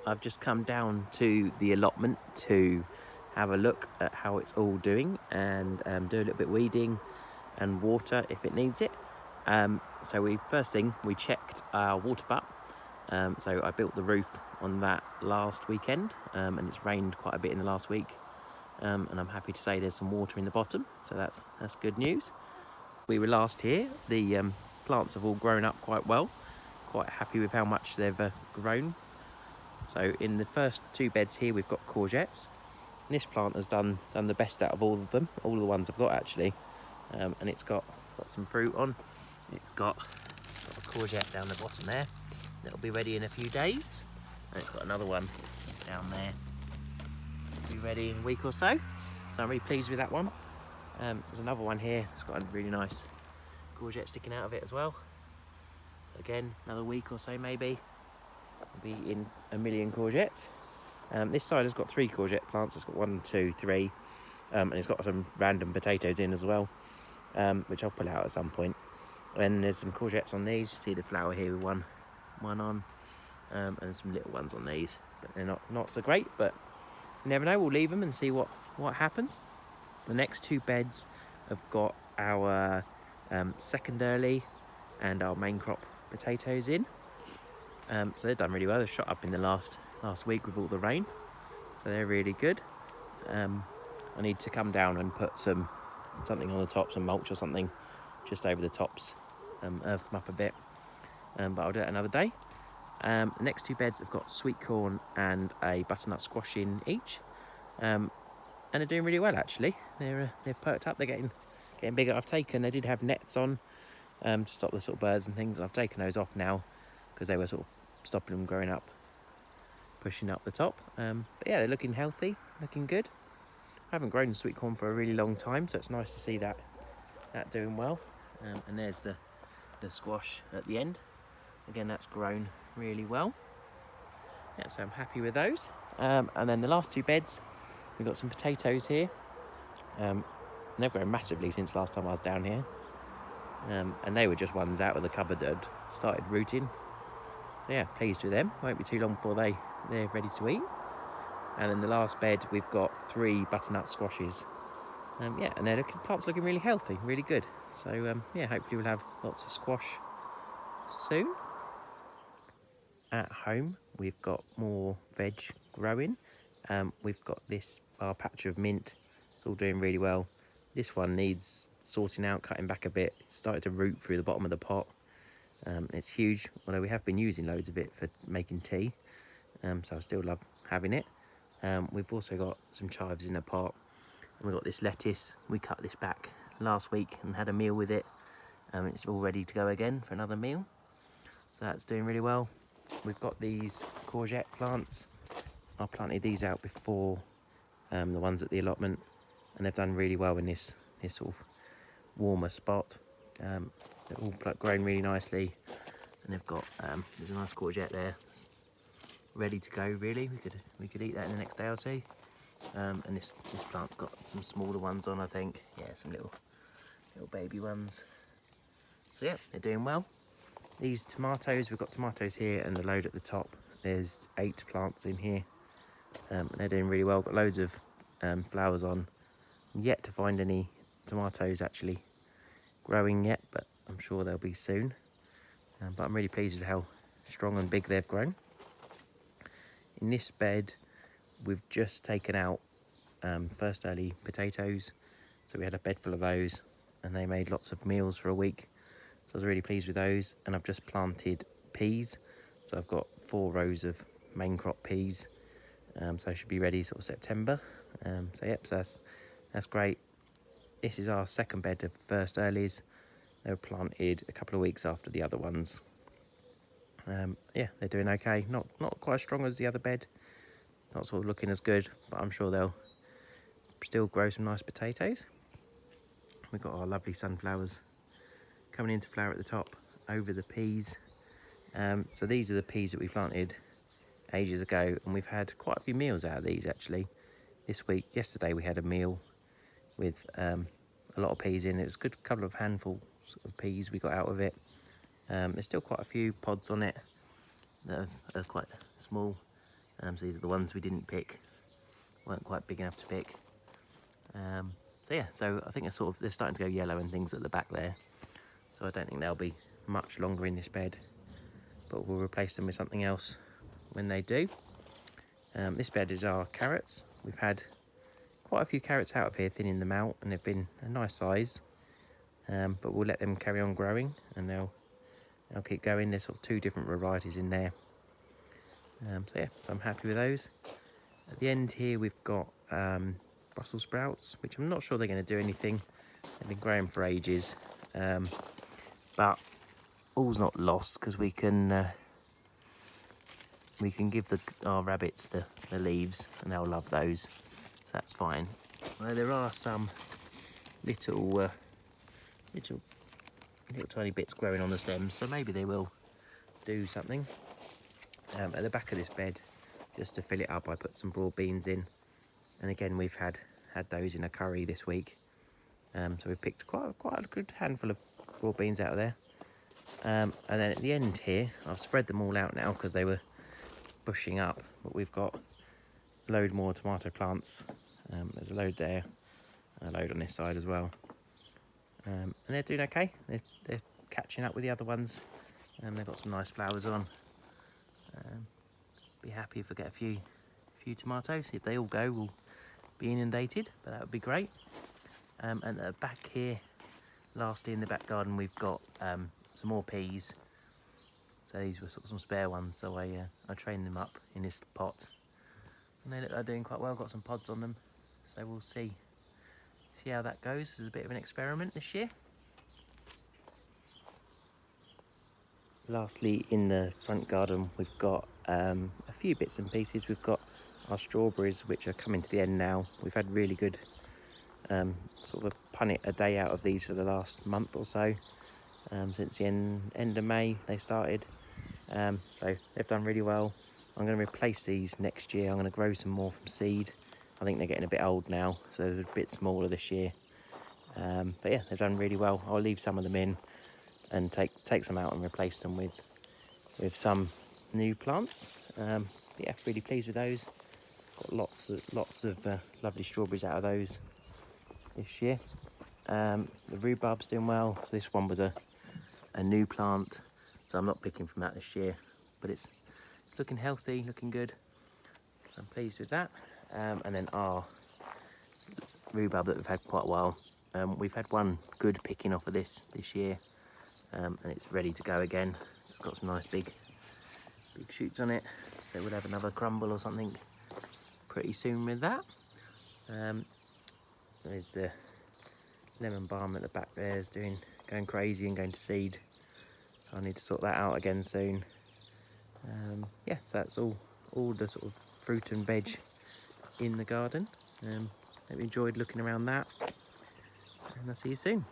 I've just come down to the allotment to have a look at how it's all doing and do a little bit of weeding and water if it needs it. So first thing we checked our water butt. So I built the roof on that last weekend, and it's rained quite a bit in the last week, and I'm happy to say there's some water in the bottom, so that's good news. We were last here, the plants have all grown up quite well, quite happy with how much they've grown. So in the first two beds here we've got courgettes. And this plant has done the best out of all of them, all the ones I've got actually, and it's got some fruit on. It's got a courgette down the bottom there that'll be ready in a few days, and it's got another one down there be ready in a week or so. So I'm really pleased with that one. There's another one here, it's got a really nice courgette sticking out of it as well. So again, another week or so maybe, we'll be in a million courgettes. This side has got 3 courgette plants. It's got 1, 2, 3, and it's got some random potatoes in as well, which I'll pull out at some point. And there's some courgettes on these. You see the flower here with one on, and some little ones on these, but they're not so great. But you never know. We'll leave them and see what happens. The next 2 beds have got our second early and our main crop potatoes in. So they've done really well. They've shot up in the last week with all the rain, so they're really good. I need to come down and put something on the top, some mulch or something just over the tops, earth them up a bit, but I'll do it another day. The next 2 beds have got sweet corn and a butternut squash in each, and they're doing really well actually. They've perked up, they're getting bigger. They did have nets on to stop the sort of birds and things. I've taken those off now because they were sort of stopping them growing up, pushing up the top. But yeah, they're looking healthy, looking good. I haven't grown sweet corn for a really long time, so it's nice to see that doing well. And there's the squash at the end. Again, that's grown really well. Yeah, so I'm happy with those. And then the last 2 beds, we've got some potatoes here. They've grown massively since last time I was down here. And they were just ones out of the cupboard that had started rooting. So yeah, pleased with them. Won't be too long before they're ready to eat. And in the last bed, we've got 3 butternut squashes. Yeah, and plants looking really healthy, really good. So yeah, hopefully we'll have lots of squash soon. At home, we've got more veg growing. We've got our patch of mint. It's all doing really well. This one needs sorting out, cutting back a bit. It's started to root through the bottom of the pot. It's huge, although we have been using loads of it for making tea, so I still love having it. We've also got some chives in a pot, and we've got this lettuce. We cut this back last week and had a meal with it. It's all ready to go again for another meal, so that's doing really well. We've got these courgette plants. I planted these out before the ones at the allotment, and they've done really well in this sort of warmer spot. They're all grown really nicely, and they've got there's a nice courgette there that's ready to go. Really, we could eat that in the next day or 2. And this plant's got some smaller ones on, I think. Yeah, some little baby ones. So yeah, they're doing well. These tomatoes, we've got tomatoes here and a load at the top. There's 8 plants in here, and they're doing really well. Got loads of flowers on. I'm yet to find any tomatoes actually growing yet, but I'm sure they'll be soon. But I'm really pleased with how strong and big they've grown. In this bed, we've just taken out first early potatoes, so we had a bed full of those, and they made lots of meals for a week. So I was really pleased with those. And I've just planted peas, so I've got 4 rows of main crop peas, so I should be ready sort of September. So yep, so that's great. This is our second bed of first earlies. They were planted a couple of weeks after the other ones. Yeah, they're doing okay. Not quite as strong as the other bed. Not sort of looking as good, but I'm sure they'll still grow some nice potatoes. We've got our lovely sunflowers coming into flower at the top over the peas. So these are the peas that we planted ages ago, and we've had quite a few meals out of these actually. Yesterday we had a meal with a lot of peas in it. It was a good couple of handfuls of peas we got out of it. There's still quite a few pods on it that are quite small, So these are the ones we didn't pick, weren't quite big enough to pick. So yeah, so I think they're starting to go yellow and things at the back there. So I don't think they'll be much longer in this bed, but we'll replace them with something else when they do. This bed is our carrots. We've had quite a few carrots out of here, thinning them out, and they've been a nice size. But we'll let them carry on growing, and they'll keep going. There's sort of 2 different varieties in there. So yeah, so I'm happy with those. At the end here we've got Brussel Sprouts, which I'm not sure they're going to do anything. They've been growing for ages, but all's not lost, because we can give our rabbits the leaves, and they'll love those, so that's fine. Well, there are some little tiny bits growing on the stems, so maybe they will do something. At the back of this bed, just to fill it up, I put some broad beans in, and again we've had those in a curry this week. So we picked quite a good handful of broad beans out of there. And then at the end here, I've spread them all out now because they were bushing up, but we've got a load more tomato plants. There's a load there, and a load on this side as well. And they're doing okay. They're catching up with the other ones, and they've got some nice flowers on. Be happy if I get a few tomatoes. If they all go, we'll be inundated, but that would be great. And at the back here, lastly in the back garden, we've got some more peas. So these were sort of some spare ones, so I trained them up in this pot, and they look like they're doing quite well. Got some pods on them, so we'll see how that goes. This is a bit of an experiment this year. Lastly, in the front garden, we've got a few bits and pieces. We've got our strawberries, which are coming to the end now. We've had really good sort of a day out of these for the last month or so. Since the end of May they started, so they've done really well. I'm going to replace these next year. I'm going to grow some more from seed. I think they're getting a bit old now, so they're a bit smaller this year. But yeah, they've done really well. I'll leave some of them in and take some out and replace them with some new plants. Yeah, really pleased with those. Got lots of lovely strawberries out of those this year. The rhubarb's doing well. So this one was a new plant, so I'm not picking from that this year, but it's looking healthy, looking good, so I'm pleased with that. And then our rhubarb that we've had quite a while, we've had one good picking off of this year, and it's ready to go again. It's got some nice big shoots on it, so we'll have another crumble or something pretty soon with that. There's the lemon balm at the back there, is going crazy and going to seed, so I need to sort that out again soon. Yeah, so that's all the sort of fruit and veg in the garden. Hope you enjoyed looking around that, and I'll see you soon.